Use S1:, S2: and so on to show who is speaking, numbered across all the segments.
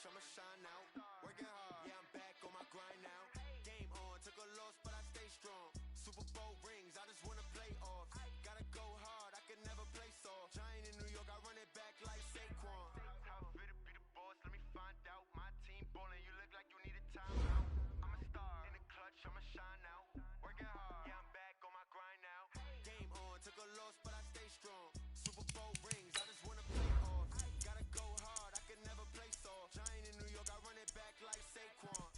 S1: I'ma shine out. Working hard, yeah, I'm back on my grind now. Game on, took a loss, but I stay strong. Super Bowl rings, I just wanna play off. Gotta go hard, I can never play soft. Giant in New York, I run it back like Saquon. How fit to be the boss, let me find out. My team ballin', you look like you need a timeout. I'm a star, in the clutch, I'ma shine out. Working hard, yeah, I'm back on my grind now. Game on, took a loss, but I stay strong. Super Bowl rings, I just wanna play off. Gotta go hard, I can never play soft. Giant in New York, I run it back like Saquon.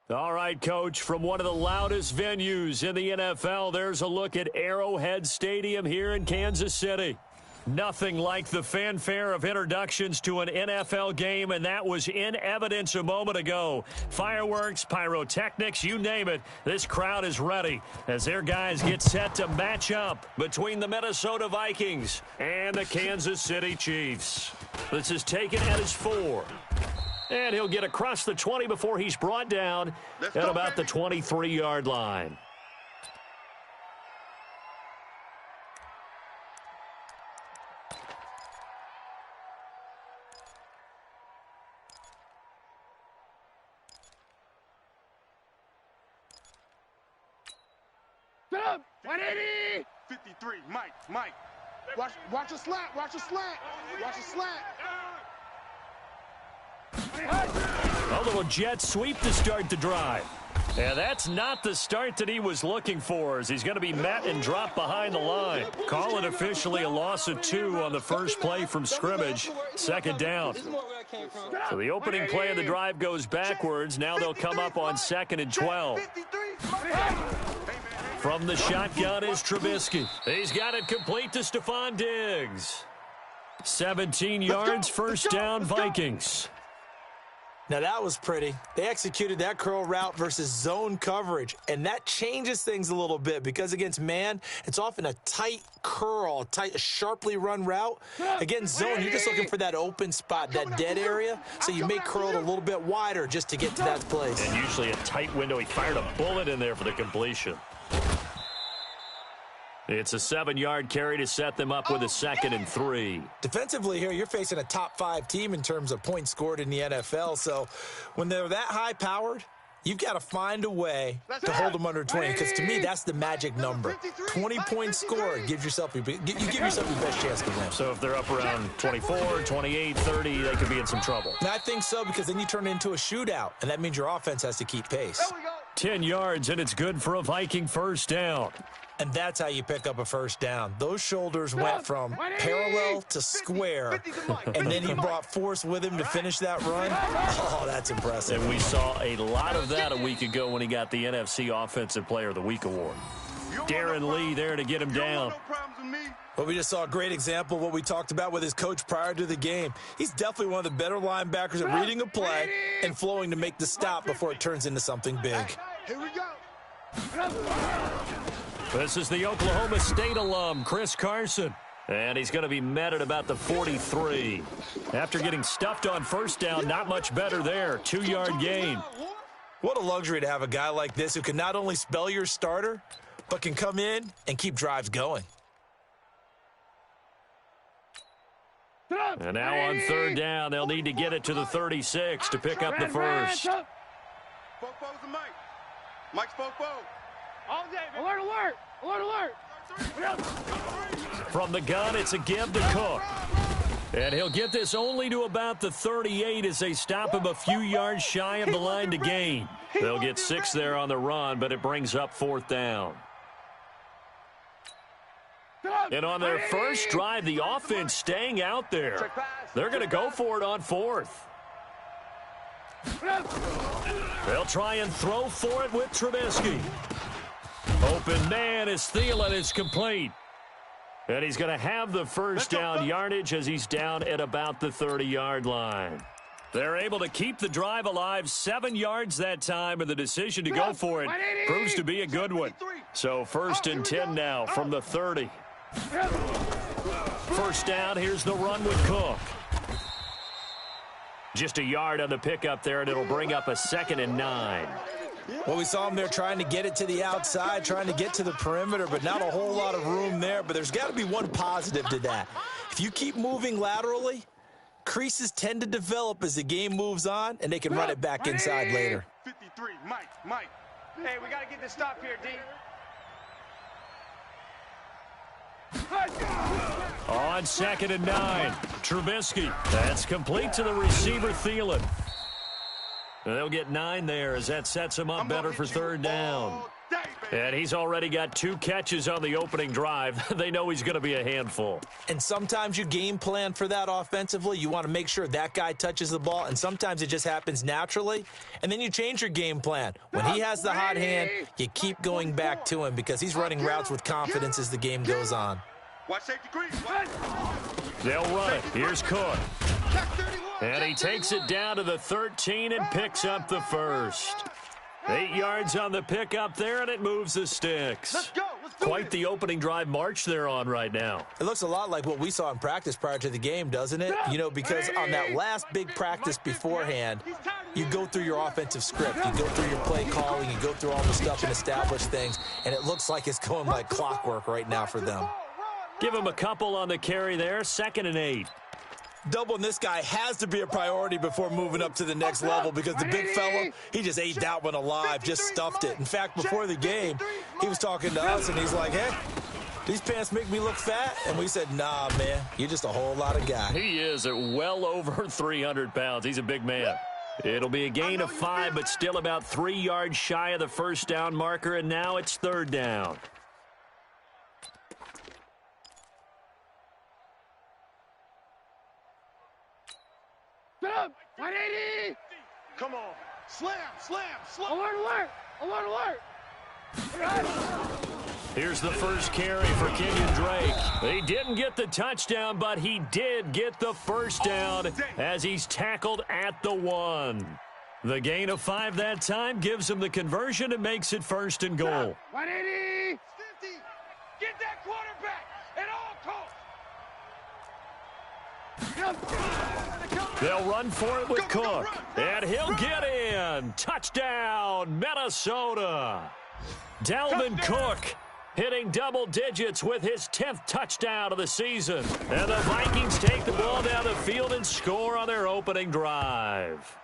S2: All right, Coach, from one of the loudest venues in the NFL, there's a look at Arrowhead Stadium here in Kansas City. Nothing like the fanfare of introductions to an NFL game, and that was in evidence a moment ago. Fireworks, pyrotechnics, you name it. This crowd is ready as their guys get set to match up between the Minnesota Vikings and the Kansas City Chiefs. This is taken at his 4. And he'll get across the 20 before he's brought down at about the 23-yard line.
S3: Get up! 180!
S4: 53, Mike.
S3: Watch a slant, watch a slant. Watch a slant.
S2: A little jet sweep to start the drive. And that's not the start that he was looking for, as he's going to be met and dropped behind the line. Call it officially a loss of 2 on the first play from scrimmage. Second down. So the opening play of the drive goes backwards. Now they'll come up on 2nd and 12. From the shotgun is Trubisky. He's got it complete to Stephon Diggs. 17 yards, first down, Vikings.
S5: Now, that was pretty. They executed that curl route versus zone coverage, and that changes things a little bit because against man, it's often a tight curl, a sharply run route. Against zone, you're just looking for that open spot, that dead area, so you may curl it a little bit wider just to get to that place.
S2: And usually a tight window. He fired a bullet in there for the completion. It's a 7-yard carry to set them up with a 2nd and 3.
S5: Defensively here, you're facing a top 5 team in terms of points scored in the NFL. So when they're that high-powered, You've got to find a way to hold them under 20, because to me, that's the magic number. 20-point score gives yourself you give yourself your best chance to win.
S2: So if they're up around 24, 28, 30, they could be in some trouble.
S5: And I think so, because then you turn it into a shootout, and that means your offense has to keep pace.
S2: 10 yards, and it's good for a Viking first down.
S5: And that's how you pick up a first down. Those shoulders went from parallel to square, and then he brought force with him to finish that run. Oh, that's impressive.
S2: And we saw a lot of that a week ago when he got the NFC Offensive Player of the Week award. Darren Lee there to get him down.
S5: Well, we just saw a great example of what we talked about with his coach prior to the game. He's definitely one of the better linebackers at reading a play and flowing to make the stop before it turns into something big.
S3: Here we go.
S2: This is the Oklahoma State alum, Chris Carson. And he's going to be met at about the 43. After getting stuffed on first down, not much better there. 2-yard gain.
S5: What a luxury to have a guy like this who can not only spell your starter, but can come in and keep drives going.
S2: And now on third down, they'll need to get it to the 36 to pick up the first.
S4: Fofo's and Mike. Mike's Fofo.
S3: All day, alert, alert, alert, alert.
S2: From the gun, it's a give to Cook. And he'll get this only to about the 38 as they stop him a few yards shy of the line to gain. They'll get 6 there on the run, but it brings up fourth down. And on their first drive, the offense staying out there. They're going to go for it on fourth. They'll try and throw for it with Trubisky. Open man as Thielen is complete. And he's going to have the first down yardage as he's down at about the 30-yard line. They're able to keep the drive alive, 7 yards that time, and the decision to go for it proves to be a good one. So first and 10 now from the 30. First down, here's the run with Cook. Just a yard on the pickup there, and it'll bring up a 2nd and 9.
S5: Well, we saw him there trying to get it to the outside, trying to get to the perimeter, but not a whole lot of room there. But there's got to be one positive to that. If you keep moving laterally, creases tend to develop as the game moves on, and they can run it back inside later.
S4: 53, Mike.
S6: Hey, we got to get this stop here, D.
S2: On 2nd and 9, Trubisky. That's complete to the receiver, Thielen. They'll get 9 there as that sets him up better for third down. And he's already got 2 catches on the opening drive. They know he's going to be a handful.
S5: And sometimes you game plan for that offensively. You want to make sure that guy touches the ball, and sometimes it just happens naturally. And then you change your game plan. When he has the hot hand, you keep going back to him because he's running routes with confidence as the game goes on.
S4: Watch safety creep.
S2: They'll run it. Here's Cook. And he takes it down to the 13 and picks up the first. 8 yards on the pickup there, and it moves the sticks. Quite the opening drive march they're on right now.
S5: It looks a lot like what we saw in practice prior to the game, doesn't it? You know, because on that last big practice beforehand, you go through your offensive script. You go through your play calling. You go through all the stuff and establish things. And it looks like it's going like clockwork right now for them.
S2: Give him a couple on the carry there. 2nd and 8.
S5: Doubling this guy has to be a priority before moving up to the next level because the big fella, he just ate that one alive, just stuffed it. In fact, before the game, he was talking to us, and he's like, hey, these pants make me look fat? And we said, nah, man, you're just a whole lot of guy.
S2: He is at well over 300 pounds. He's a big man. It'll be a gain of 5, but still about 3 yards shy of the first down marker, and now it's third down.
S3: Up, 180.
S4: Come on.
S3: Slam. Alert.
S2: Here's the first carry for Kenyon Drake. He didn't get the touchdown, but he did get the first down as he's tackled at the 1. The gain of 5 that time gives him the conversion and makes it 1st and goal.
S3: 180.
S6: 50. Get that quarterback at all costs.
S2: They'll run for it with Cook, and he'll get in. Touchdown, Minnesota. Dalvin Cook hitting double digits with his 10th touchdown of the season. And the Vikings take the ball down the field and score on their opening drive.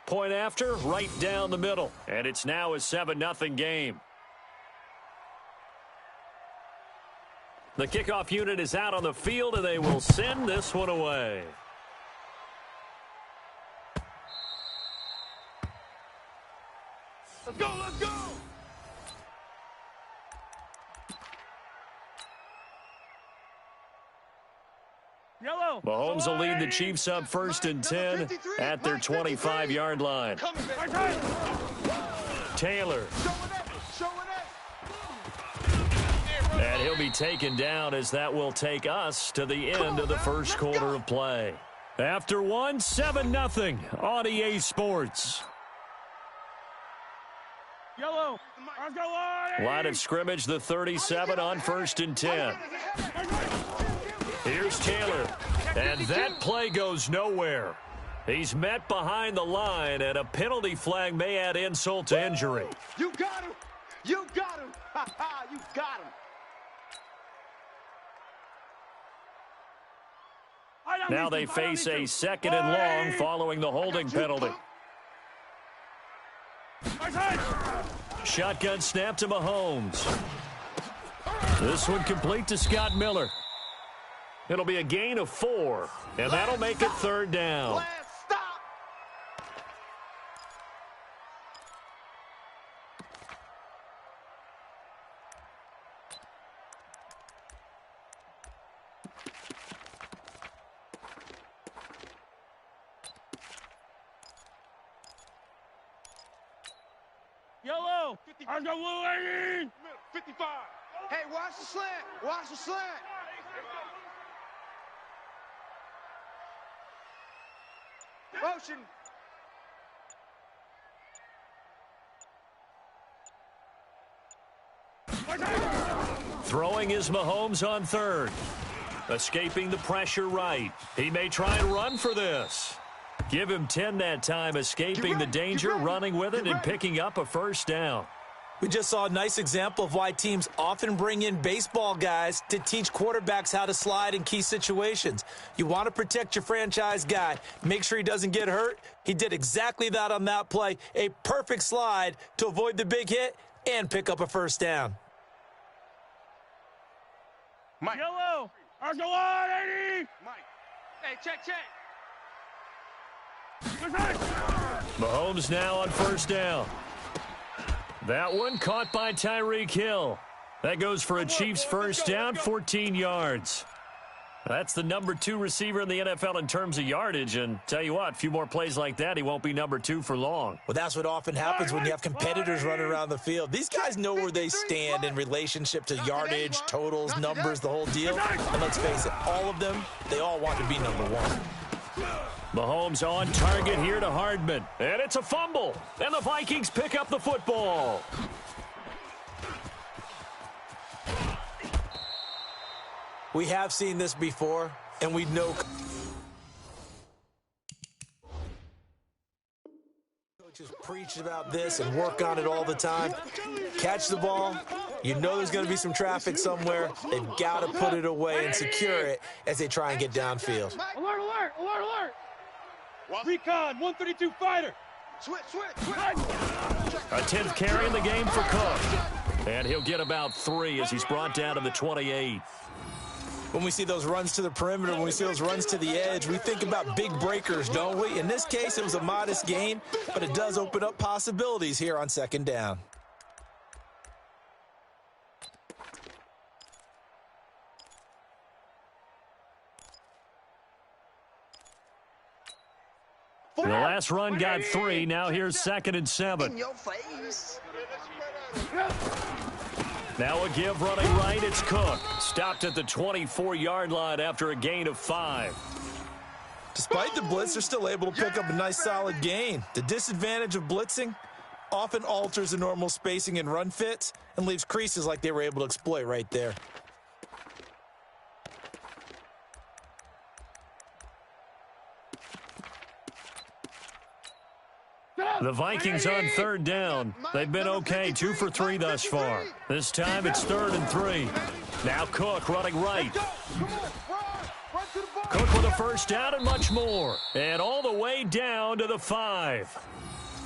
S2: Point after, right down the middle. And it's now a 7-0 game. The kickoff unit is out on the field, and they will send this one away.
S4: Let's go, let's go!
S6: Yellow.
S2: Mahomes will lead the Chiefs up 1st and 10 at their 25-yard line. Taylor. And he'll be taken down as that will take us to the end of the first quarter of play. After one, 7-0 on EA Sports.
S6: Yellow.
S2: Line of scrimmage, the 37 on 1st and 10. Here's Taylor, and that play goes nowhere. He's met behind the line, and a penalty flag may add insult to injury.
S4: You got him! You got him! Ha ha! You got him!
S2: Now they face a 2nd and long following the holding penalty. Shotgun snap to Mahomes. This one complete to Scott Miller. It'll be a gain of 4, and that'll make it 3rd down.
S6: Yellow. I'm the blue
S4: 55.
S3: Hey, watch the slant. Watch the slant. Motion.
S2: Throwing is Mahomes on 3rd. Escaping the pressure right. He may try and run for this. Give him 10 that time, escaping the danger, running with it, and picking up a 1st down.
S5: We just saw a nice example of why teams often bring in baseball guys to teach quarterbacks how to slide in key situations. You want to protect your franchise guy. Make sure he doesn't get hurt. He did exactly that on that play. A perfect slide to avoid the big hit and pick up a 1st down.
S4: Mike.
S6: Yellow. I'm the line 80.
S4: Mike.
S6: Hey, check.
S2: Mahomes now on 1st down. That one caught by Tyreek Hill. That goes for a Chiefs 1st down, 14 yards. That's the number 2 receiver in the NFL in terms of yardage, and tell you what, a few more plays like that, he won't be number 2 for long.
S5: Well, that's what often happens when you have competitors running around the field. These guys know where they stand in relationship to yardage, totals, numbers, the whole deal. And let's face it, all of them, they all want to be number 1.
S2: Mahomes on target here to Hardman. And it's a fumble. And the Vikings pick up the football.
S5: We have seen this before, and we know coaches preach about this and work on it all the time. Catch the ball. You know there's going to be some traffic somewhere. They've got to put it away and secure it as they try and get downfield.
S6: Alert, alert, alert, alert. Recon, 132 fighter.
S3: Switch.
S2: A 10th carry in the game for Cook. And he'll get about 3 as he's brought down to the 28.
S5: When we see those runs to the perimeter, when we see those runs to the edge, we think about big breakers, don't we? In this case, it was a modest gain, but it does open up possibilities here on 2nd down.
S2: The last run got 3. Now here's 2nd and 7.
S3: In your face.
S2: Now a give running right. It's Cook. Stopped at the 24-yard line after a gain of 5.
S5: Despite the blitz, they're still able to pick up a nice solid gain. The disadvantage of blitzing often alters the normal spacing and run fits and leaves creases like they were able to exploit right there.
S2: The Vikings on 3rd down. They've been okay, 2 for 3 thus far. This time it's 3rd and 3. Now Cook running right. Cook with a 1st down and much more. And all the way down to the 5.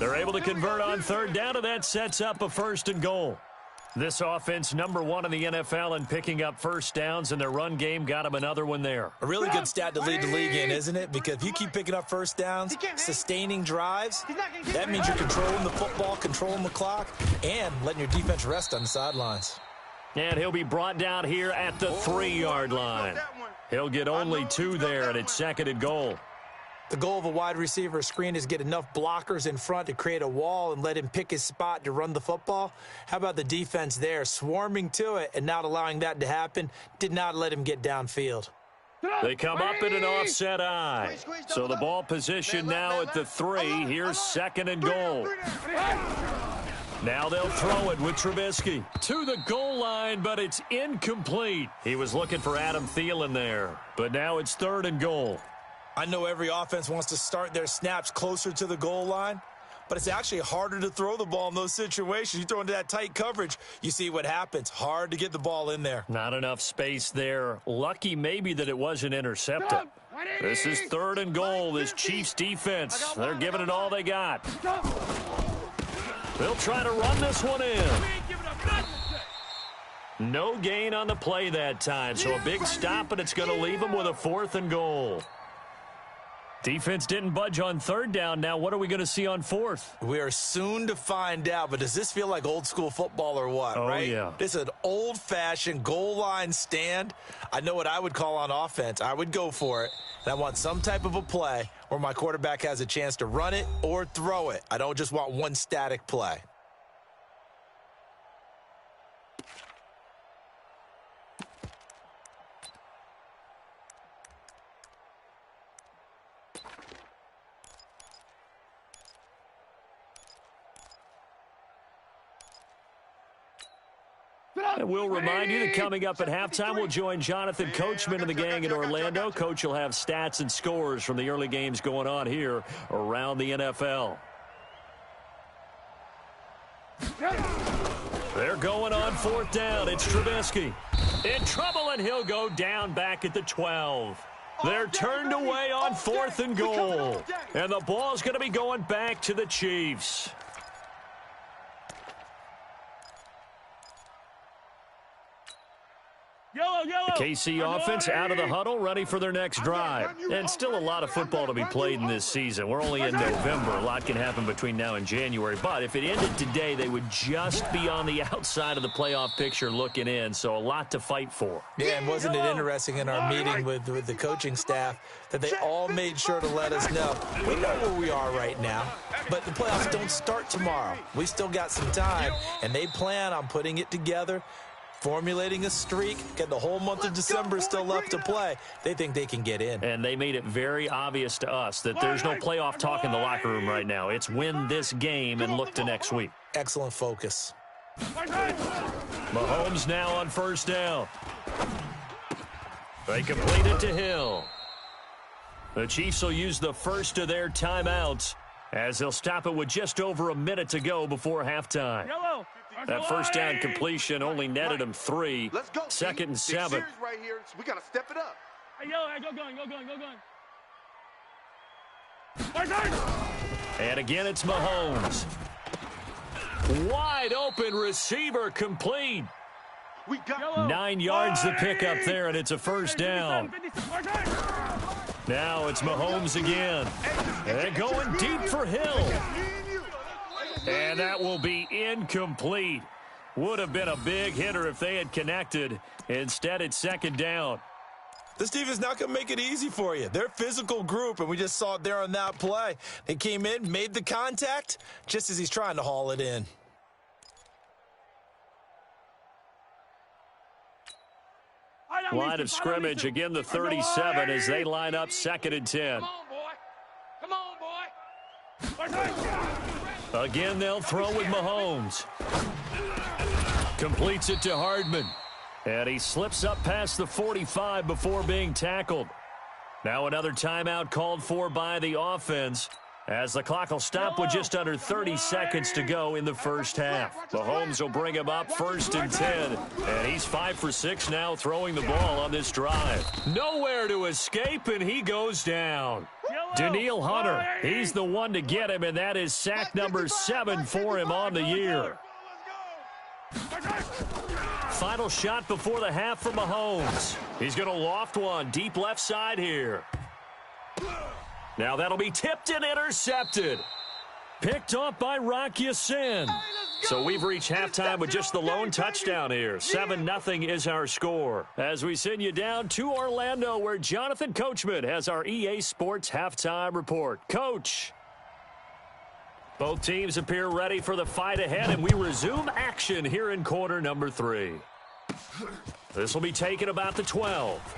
S2: They're able to convert on third down, and that sets up a 1st and goal. This offense, number 1 in the NFL in picking up first downs, and their run game got them another one there.
S5: A really good stat to lead the league in, isn't it? Because if you keep picking up first downs, sustaining drives, that means you're controlling the football, controlling the clock, and letting your defense rest on the sidelines.
S2: And he'll be brought down here at the 3-yard line. He'll get only 2 there, and it's 2nd and goal.
S5: The goal of a wide receiver screen is get enough blockers in front to create a wall and let him pick his spot to run the football. How about the defense there, swarming to it and not allowing that to happen? Did not let him get downfield.
S2: They come up in an offset eye. So the ball position now at the 3. Here's 2nd and goal. Now they'll throw it with Trubisky to the goal line, but it's incomplete. He was looking for Adam Thielen there, but now it's 3rd and goal.
S5: I know every offense wants to start their snaps closer to the goal line, but it's actually harder to throw the ball in those situations. You throw into that tight coverage, you see what happens. Hard to get the ball in there.
S2: Not enough space there. Lucky maybe that it wasn't intercepted. This is 3rd and goal, this Chiefs defense. They're giving it all they got. They'll try to run this one in. No gain on the play that time, so a big stop, and it's going to leave them with a 4th and goal. Defense didn't budge on 3rd down. Now what are we going to see on 4th?
S5: We are soon to find out, but does this feel like old school football or what, right?
S2: Yeah.
S5: This is an old-fashioned goal line stand. I know what I would call on offense. I would go for it, and I want some type of a play where my quarterback has a chance to run it or throw it. I don't just want one static play.
S2: And we'll remind you that coming up at halftime, we'll join Jonathan Coachman and the gang in Orlando. Coach will have stats and scores from the early games going on here around the NFL. They're going on 4th down. It's Trubisky. In trouble, and he'll go down back at the 12. They're turned away on 4th and goal. And the ball's going to be going back to the Chiefs. The KC offense out of the huddle, ready for their next drive. And still a lot of football to be played in this season. We're only in November. A lot can happen between now and January. But if it ended today, they would just be on the outside of the playoff picture looking in. So a lot to fight for.
S5: Yeah, and wasn't it interesting in our meeting with the coaching staff that they all made sure to let us know, we know where we are right now, but the playoffs don't start tomorrow. We still got some time, and they plan on putting it together, formulating a streak, get the whole month of December still left to play. They think they can get in.
S2: And they made it very obvious to us that there's no playoff talk in the locker room right now. It's win this game and look to next week.
S5: Excellent focus.
S2: Mahomes now on 1st down. They complete it to Hill. The Chiefs will use the first of their timeouts as they'll stop it with just over a minute to go before halftime. That 1st down completion only netted him 3.
S4: Let's go.
S2: 2nd and 7.
S4: Right here. We got to step it up.
S6: Hey, go going.
S2: And again, it's Mahomes. Wide open receiver complete.
S4: We got
S2: 9 yards to pick up there, and it's a 1st down. Now it's Mahomes again. And going deep for Hill. And that will be incomplete. Would have been a big hitter if they had connected. Instead, it's 2nd down.
S5: This defense not going to make it easy for you. They're a physical group, and we just saw it there on that play. They came in, made the contact, just as he's trying to haul it in.
S2: Line of scrimmage, again the 37 as they line up 2nd and 10.
S6: Come on, boy.
S2: Again, they'll throw with Mahomes. Completes it to Hardman. And he slips up past the 45 before being tackled. Now another timeout called for by the offense, as the clock will stop with just under 30 seconds to go in the first half. Mahomes will bring him up 1st and 10. And he's 5 for 6 now throwing the ball on this drive. Nowhere to escape, and he goes down. Daniil Hunter, he's the one to get him, and that is sack number 7 for him on the year. Final shot before the half for Mahomes. He's going to loft one deep left side here. Now that'll be tipped and intercepted. Picked off by Rocky Ya-Sin. So we've reached halftime with just the lone touchdown here. 7-0 is our score. As we send you down to Orlando, where Jonathan Coachman has our EA Sports halftime report. Coach. Both teams appear ready for the fight ahead, and we resume action here in quarter number 3. This will be taken about the 12.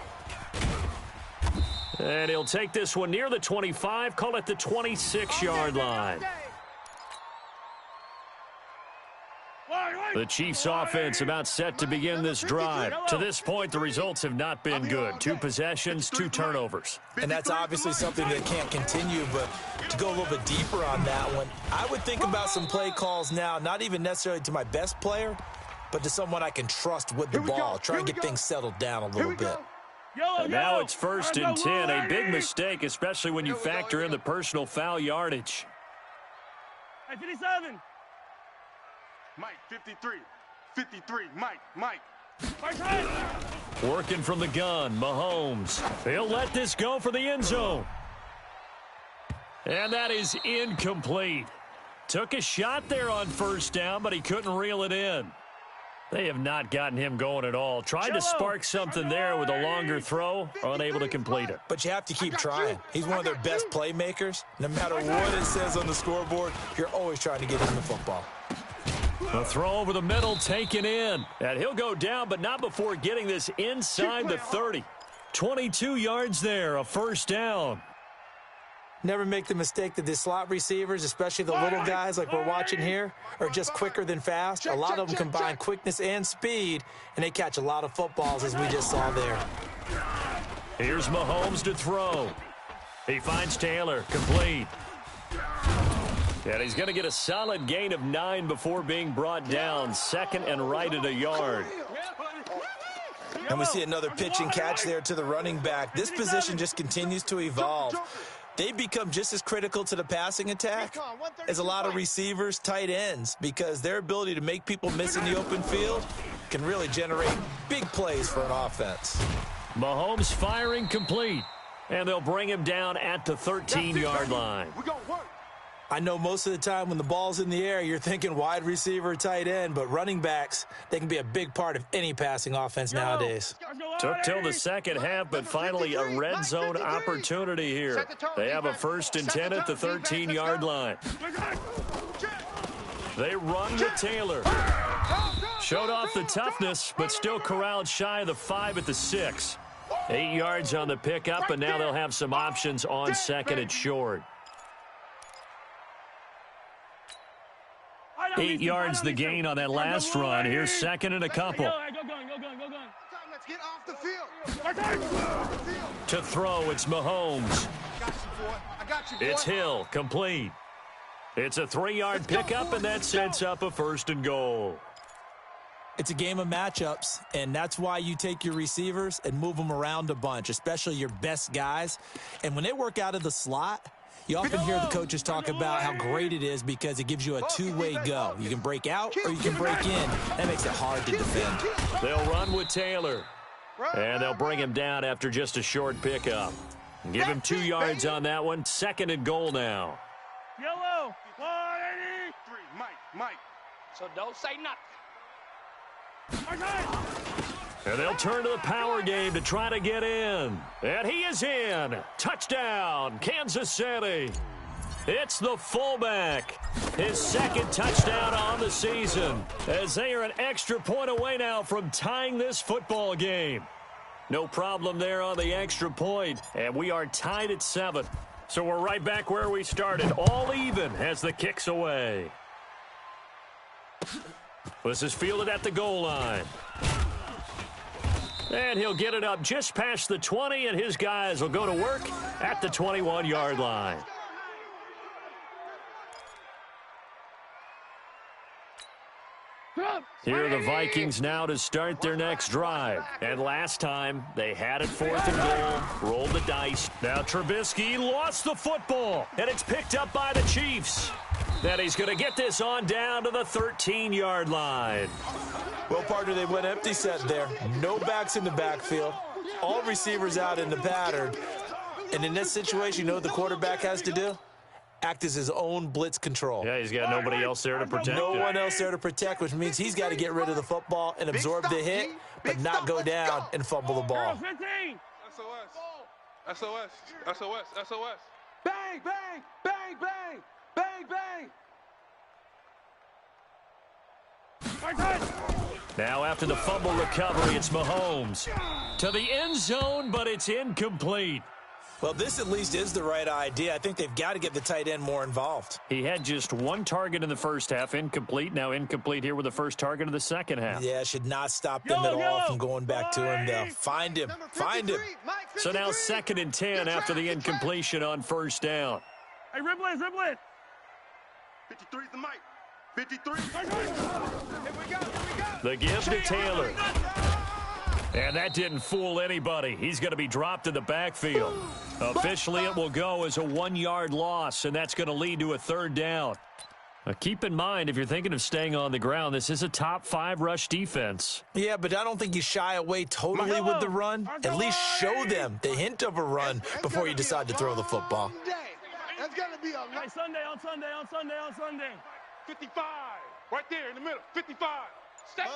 S2: And he'll take this one near the 25, call it the 26-yard line. The Chiefs offense about set to begin this drive. To this point, the results have not been good. 2 possessions, 2 turnovers.
S5: And that's obviously something that can't continue, but to go a little bit deeper on that one, I would think about some play calls now, not even necessarily to my best player, but to someone I can trust with the ball. Try and get things settled down a little bit.
S2: And now it's 1st and 10, a big mistake, especially when you factor in the personal foul yardage.
S6: 57.
S4: Mike, 53. 53. Mike.
S2: Working from the gun, Mahomes. He'll let this go for the end zone. And that is incomplete. Took a shot there on 1st down, but he couldn't reel it in. They have not gotten him going at all. Tried to spark something there with a longer throw, unable to complete it.
S5: But you have to keep trying. He's one of their best playmakers. No matter what it says on the scoreboard, you're always trying to get him the football.
S2: The throw over the middle taken in. And he'll go down, but not before getting this inside the 30. 22 yards there, a 1st down.
S5: Never make the mistake that the slot receivers, especially the little guys like we're watching here, are just quicker than fast. A lot of them combine quickness and speed, and they catch a lot of footballs, as we just saw there.
S2: Here's Mahomes to throw. He finds Taylor, complete. And he's going to get a solid gain of 9 before being brought down. 2nd and right at a yard.
S5: And we see another pitch and catch there to the running back. This position just continues to evolve. They've become just as critical to the passing attack as a lot of receivers, tight ends, because their ability to make people miss in the open field can really generate big plays for an offense.
S2: Mahomes firing complete, and they'll bring him down at the 13-yard line.
S5: I know most of the time when the ball's in the air, you're thinking wide receiver, tight end, but running backs, they can be a big part of any passing offense nowadays.
S2: Took till the 2nd half, but finally a red zone opportunity here. They have a 1st and 10 at the 13-yard line. They run with Taylor. Showed off the toughness, but still corralled shy of the 5 at the 6. 8 yards on the pickup, and now they'll have some options on 2nd and short. 8 yards the gain on that last run. Here's 2nd and a couple.
S3: Let's get off the field.
S2: To throw, it's Mahomes. It's Hill, complete. It's a 3-yard pickup, and that sets up a 1st and goal.
S5: It's a game of matchups, and that's why you take your receivers and move them around a bunch, especially your best guys. And when they work out of the slot, you often hear the coaches talk about how great it is because it gives you a two-way go. You can break out or you can break in. That makes it hard to defend.
S2: They'll run with Taylor, and they'll bring him down after just a short pickup. Give him 2 yards on that one. 2nd and goal now.
S6: Yellow, 183.
S4: Mike.
S6: So don't say nothing.
S2: And they'll turn to the power game to try to get in. And he is in. Touchdown, Kansas City. It's the fullback. His 2nd touchdown on the season, as they are an extra point away now from tying this football game. No problem there on the extra point, and we are tied at 7. So we're right back where we started, all even as the kick's away. This is fielded at the goal line. And he'll get it up just past the 20, and his guys will go to work at the 21-yard line. Here are the Vikings now to start their next drive. And last time, they had it 4th and goal, rolled the dice. Now Trubisky lost the football, and it's picked up by the Chiefs. Then he's going to get this on down to the 13-yard line.
S5: Well, partner, they went empty set there. No backs in the backfield. All receivers out in the pattern. And in this situation, you know what the quarterback has to do? Act as his own blitz control.
S2: Yeah, he's got nobody else there to protect
S5: No one else there to protect, which means he's got to get rid of the football and absorb the hit, but not go down and fumble the ball.
S4: SOS. SOS. SOS. SOS.
S6: Bang, bang, bang, bang, bang, bang.
S2: Now after the fumble recovery, it's Mahomes. To the end zone, but it's incomplete.
S5: Well, this at least is the right idea. I think they've got to get the tight end more involved.
S2: He had just one target in the first half, incomplete. Now incomplete here with the first target of the second half.
S5: Yeah, should not stop them at all from going back to him, though. Find him. Find him.
S2: So now 2nd and 10 after the incompletion on first down.
S6: Hey, Riblet.
S4: 53's the mic. 53.
S2: The give to Taylor. And that didn't fool anybody. He's going to be dropped in the backfield. Officially, it will go as a 1-yard loss, and that's going to lead to a 3rd down. Now, keep in mind, if you're thinking of staying on the ground, this is a top 5 rush defense.
S5: Yeah, but I don't think you shy away totally with the run. At least show them the hint of a run before you decide to throw the football.
S3: That's going to be a
S6: Hey, Sunday.
S4: 55. Right there in the middle. 55. Step.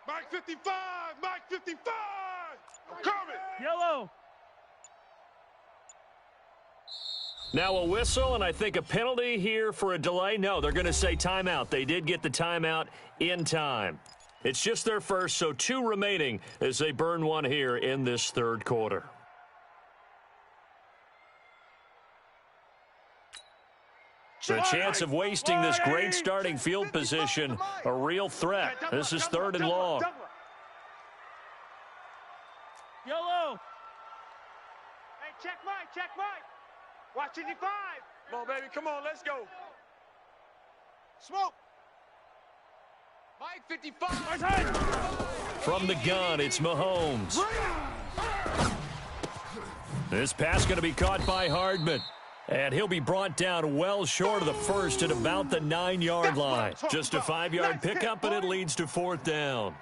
S4: Mike 55. Mike 55. I'm coming.
S6: Yellow.
S2: Now a whistle, and I think a penalty here for a delay. No, they're going to say timeout. They did get the timeout in time. It's just their first, so 2 remaining as they burn one here in this 3rd quarter. The chance of wasting this great starting field position, a real threat. This is 3rd and long.
S6: Yellow.
S7: Hey, check Mike. Watch 55.
S4: Come on, baby. Come on. Let's go.
S3: smoke. Mike 55.
S2: From the gun, it's Mahomes. This pass going to be caught by Hardman. And he'll be brought down well short of the first at about the 9-yard line. Just a 5-yard pickup, and it leads to 4th down.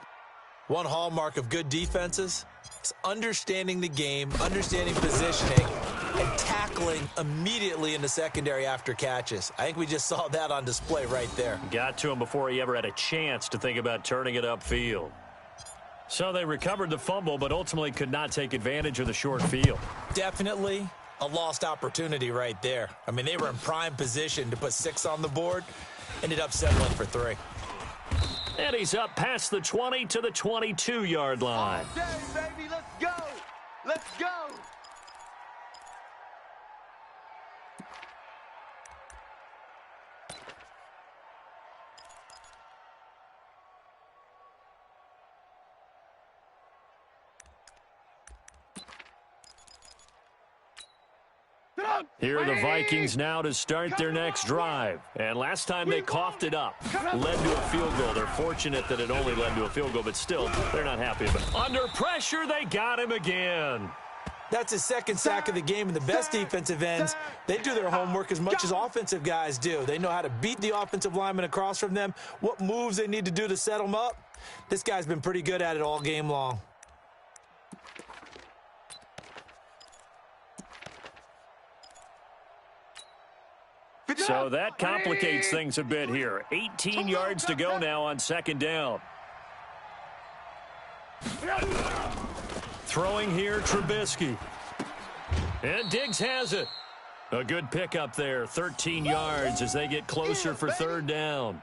S5: One hallmark of good defenses is understanding the game, understanding positioning, and tackling immediately in the secondary after catches. I think we just saw that on display right there.
S2: Got to him before he ever had a chance to think about turning it upfield. So they recovered the fumble, but ultimately could not take advantage of the short field.
S5: Definitely a lost opportunity right there. I mean, they were in prime position to put 6 on the board, ended up settling for 3.
S2: And he's up past the 20 to the 22-yard line.
S7: All day, baby, let's go. Let's go.
S2: Here are the Vikings now to start their next drive. And last time they coughed it up, led to a field goal. They're fortunate that it only led to a field goal, but still, they're not happy about it. Under pressure, they got him again.
S5: That's his 2nd sack of the game, and the best defensive ends, they do their homework as much as offensive guys do. They know how to beat the offensive lineman across from them, what moves they need to do to set them up. This guy's been pretty good at it all game long.
S2: So that complicates things a bit here. 18 yards to go now on 2nd down. Throwing here, Trubisky. And Diggs has it. A good pickup there, 13 yards as they get closer for 3rd down.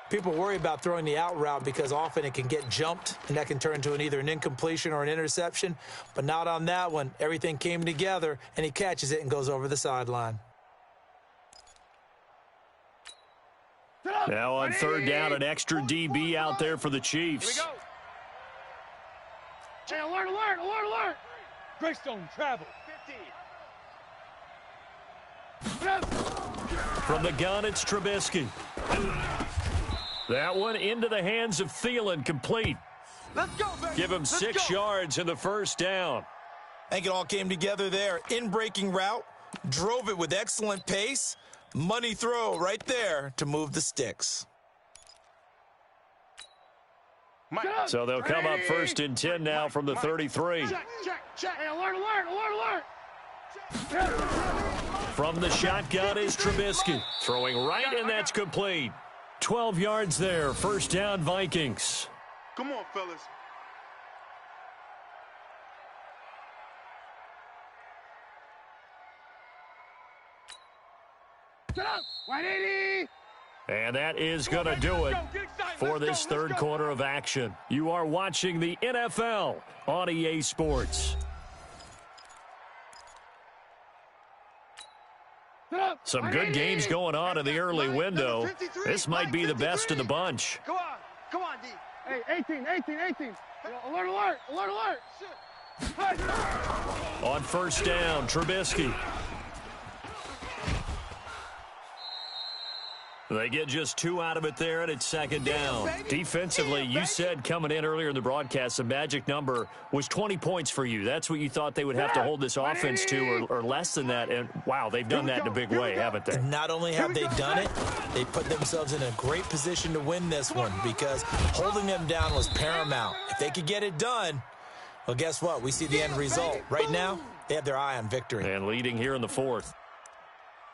S5: People worry about throwing the out route because often it can get jumped, and that can turn into either an incompletion or an interception. But not on that one. Everything came together, and he catches it and goes over the sideline.
S2: Now on 3rd down, an extra DB out there for the Chiefs.
S6: Hey, alert. Greystone travel.
S7: 50.
S2: From the gun, it's Trubisky. That one into the hands of Thielen, complete.
S7: Let's go, baby.
S2: Give him
S7: Let's
S2: 6
S7: go.
S2: yards in the first down.
S5: I think it all came together there. In-breaking route, drove it with excellent pace. Money throw right there to move the sticks.
S2: So they'll come up 1st and 10 now from the 33.
S3: Check. Hey, alert.
S2: From the shotgun is Trubisky. Throwing right, and that's complete. 12 yards there. 1st down, Vikings.
S4: Come on, fellas.
S3: Set up. 180.
S2: And that is going to do it for this third quarter of action. You are watching the NFL on EA Sports. Some good games going on in the early window. This might be the best of the bunch.
S7: Come on, D.
S3: Hey, 18. Alert.
S2: On 1st down, Trubisky. They get just 2 out of it there, and it's 2nd down. Defensively, you said coming in earlier in the broadcast, the magic number was 20 points for you. That's what you thought they would have to hold this offense to, or less than that. And, wow, they've done that in a big way, haven't they?
S5: Not only have they done it, they put themselves in a great position to win this one because holding them down was paramount. If they could get it done, well, guess what? We see the end result. Right now, they have their eye on victory.
S2: And leading here in the 4th.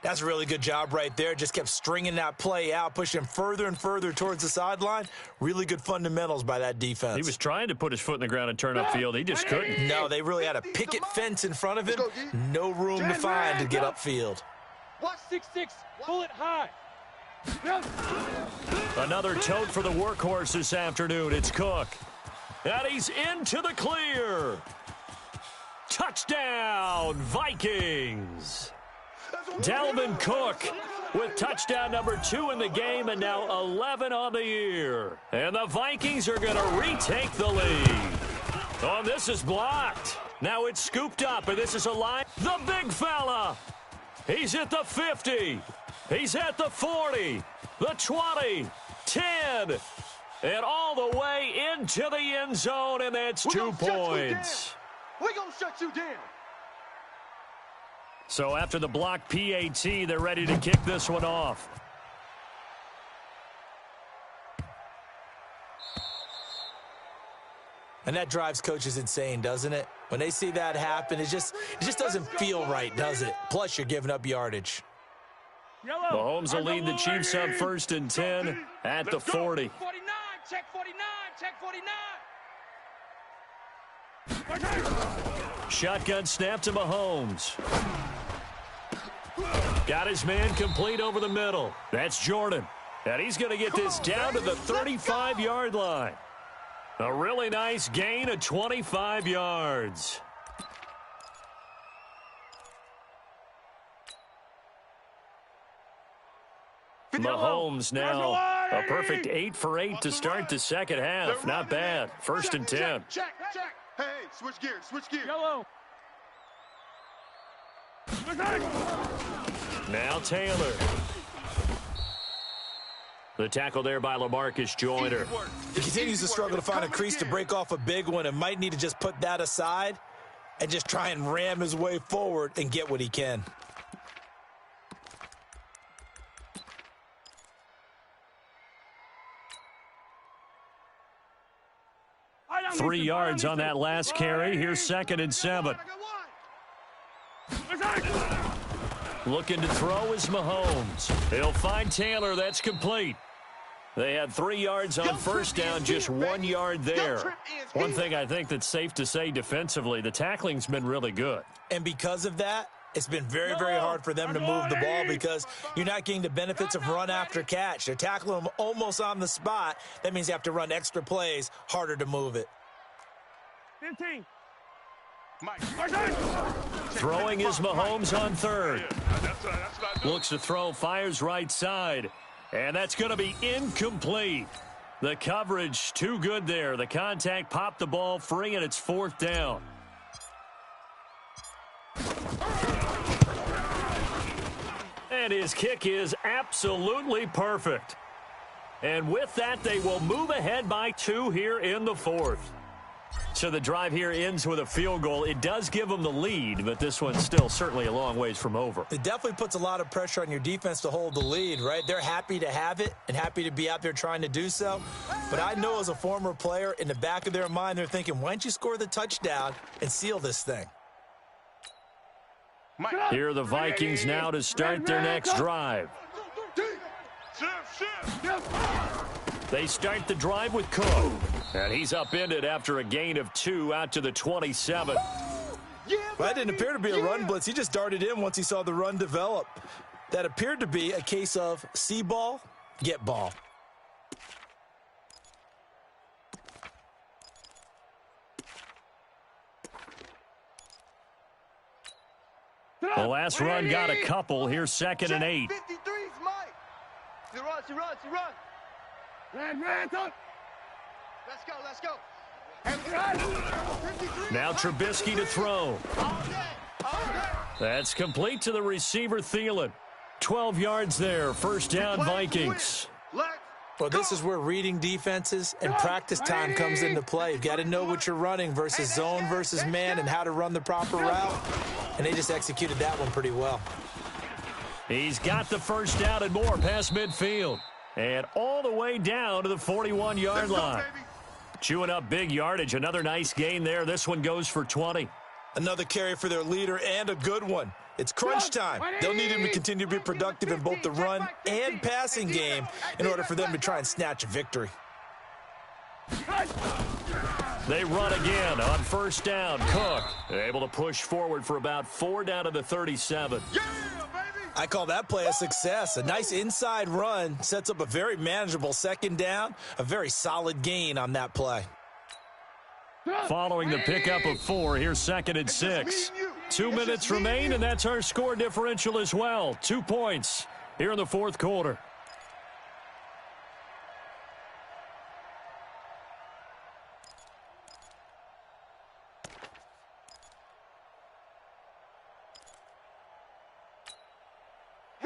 S5: That's a really good job right there. Just kept stringing that play out, pushing further and further towards the sideline. Really good fundamentals by that defense.
S2: He was trying to put his foot in the ground and turn upfield. He just couldn't.
S5: No, they really had a picket fence in front of him. No room to find to get upfield.
S6: Watch 6-6. Pull it high.
S2: Another tote for the workhorse this afternoon. It's Cook. And he's into the clear. Touchdown, Vikings. Dalvin Cook with touchdown number 2 in the game and now 11 on the year. And the Vikings are going to retake the lead. Oh, this is blocked. Now it's scooped up, and this is a line. The big fella. He's at the 50. He's at the 40, the 20, 10, and all the way into the end zone, and that's 2 points.
S7: We're going to shut you down.
S2: So after the block PAT, they're ready to kick this one off.
S5: And that drives coaches insane, doesn't it? When they see that happen, it just doesn't feel right, does it? Plus, you're giving up yardage.
S2: Mahomes will lead the Chiefs on 1st and 10 at the 40.
S6: 49, check 49.
S2: Shotgun snap to Mahomes. Got his man complete over the middle. That's Jordan. And he's going to get this down to the 35-yard line. A really nice gain of 25 yards. Mahomes now a perfect 8 for 8 to start the second half. Not bad. 1st and 10.
S3: Check.
S4: Hey, switch gears.
S6: Yellow.
S2: Now Taylor. The tackle there by LaMarcus Joyner.
S5: He continues to struggle to find a crease to break off a big one and might need to just put that aside and just try and ram his way forward and get what he can.
S2: Three yards on that last carry. Here's 2nd and 7. Looking to throw is Mahomes. He'll find Taylor. That's complete. They had 3 yards on 1st down, just 1 yard there. One thing I think that's safe to say defensively, the tackling's been really good.
S5: And because of that, it's been very, very hard for them to move the ball because you're not getting the benefits of run after catch. They're tackling them almost on the spot. That means you have to run extra plays, harder to move it.
S6: 15.
S2: Throwing is Mahomes on 3rd. Looks to throw, fires right side. And that's going to be incomplete. The coverage too good there. The contact popped the ball free, and it's 4th down. And his kick is absolutely perfect. And with that, they will move ahead by 2 here in the fourth. So the drive here ends with a field goal. It does give them the lead, but this one's still certainly a long ways from over.
S5: It definitely puts a lot of pressure on your defense to hold the lead, right? They're happy to have it and happy to be out there trying to do so. But I know as a former player, in the back of their mind, they're thinking, why don't you score the touchdown and seal this thing?
S2: Here are the Vikings now to start their next drive. They start the drive with Cook. And he's upended after a gain of 2 out to the 27.
S5: Well, that didn't appear to be a run blitz. He just darted in once he saw the run develop. That appeared to be a case of see ball, get ball.
S2: The last run got a couple. Here's 2nd and 8.
S7: 53's Mike. He runs. Let's go.
S2: Now Trubisky to throw. That's complete to the receiver, Thielen. 12 yards there. First down, Vikings.
S5: Well, this is where reading defenses and practice time comes into play. You've got to know what you're running versus zone versus man and how to run the proper route. And they just executed that one pretty well.
S2: He's got the first down and more past midfield. And all the way down to the 41-yard line. Chewing up big yardage. Another nice gain there. This one goes for 20.
S5: Another carry for their leader and a good one. It's crunch time. They'll need him to continue to be productive in both the run and passing game in order for them to try and snatch a victory.
S2: They run again on first down. Cook able to push forward for about 4 down to the 37.
S5: I call that play a success. A nice inside run sets up a very manageable second down. A very solid gain on that play.
S2: Following the pickup of 4, here's 2nd and 6. 2 minutes remain, and that's our score differential as well. 2 points here in the fourth quarter.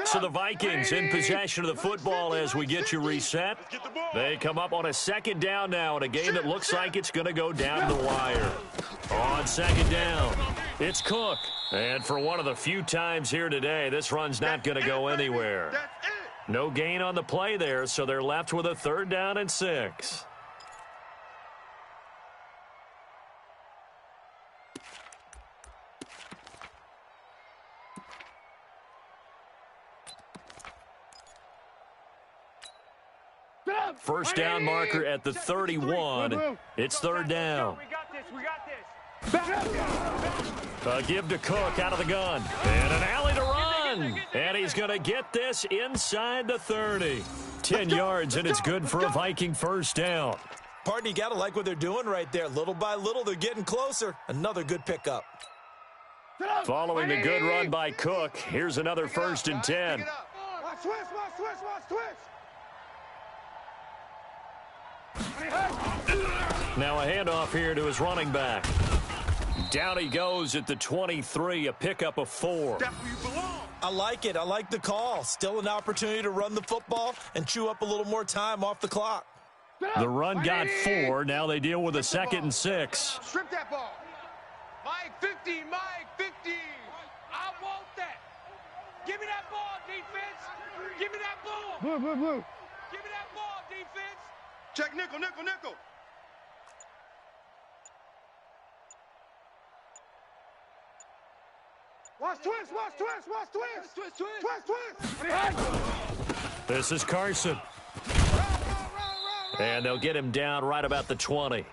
S2: So the Vikings in possession of the football as we get you reset. They come up on a 2nd down now in a game that looks like it's going to go down the wire. On 2nd down, it's Cook. And for one of the few times here today, this run's not going to go anywhere. No gain on the play there, so they're left with a 3rd down and 6. First down marker at the 31. It's 3rd down. A give to Cook out of the gun. And an alley to run. And he's going to get this inside the 30. 10 yards, and it's good for a Viking first down.
S5: Pardon, you got to like what they're doing right there. Little by little, they're getting closer. Another good pickup.
S2: Following the good run by Cook, here's another 1st and 10.
S3: Watch twist.
S2: Now a handoff here to his running back. Down he goes at the 23, a pickup of 4.
S5: I like it. I like the call. Still an opportunity to run the football and chew up a little more time off the clock.
S2: The run got 4. Now they deal with a 2nd and 6.
S3: Strip that ball. Mike 50. I want that. Give me that ball, defense. Give me that ball. Blue. Give me that ball, defense.
S4: Check nickel.
S3: Watch twist.
S2: This is Carson. And they'll get him down right about the 20.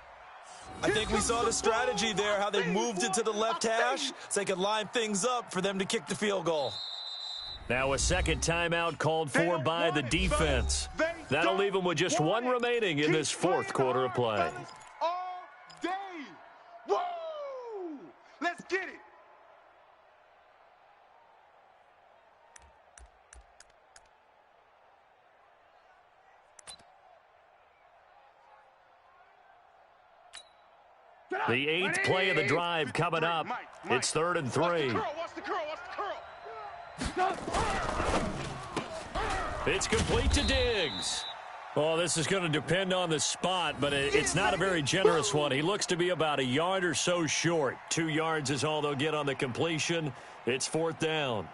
S5: I think we saw the strategy there, how they moved it to the left hash so they could line things up for them to kick the field goal.
S2: Now a 2nd timeout called for by the defense. That'll leave them with just 1 remaining in this 4th quarter of play.
S3: All day. Woo! Let's get it.
S2: The 8th play of the drive coming up. It's 3rd and 3.
S3: Watch the curl.
S2: It's complete to Diggs. Well, this is going to depend on the spot, but it's not a very generous one. He looks to be about a yard or so short. 2 yards is all they'll get on the completion. It's 4th down.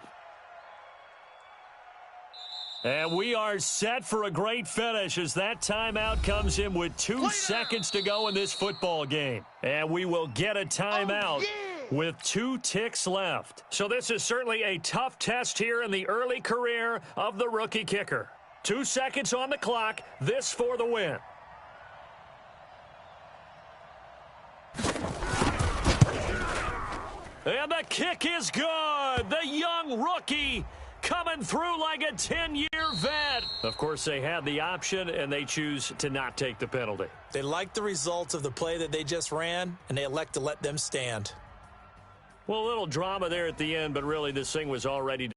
S2: And we are set for a great finish as that timeout comes in with 2 seconds to go in this football game. And we will get a timeout with 2 ticks left. So this is certainly a tough test here in the early career of the rookie kicker. 2 seconds on the clock. This for the win. And the kick is good. The young rookie coming through like a 10-year vet. Of course, they had the option, and they choose to not take the penalty.
S5: They like the results of the play that they just ran, and they elect to let them stand.
S2: Well, a little drama there at the end, but really this thing was already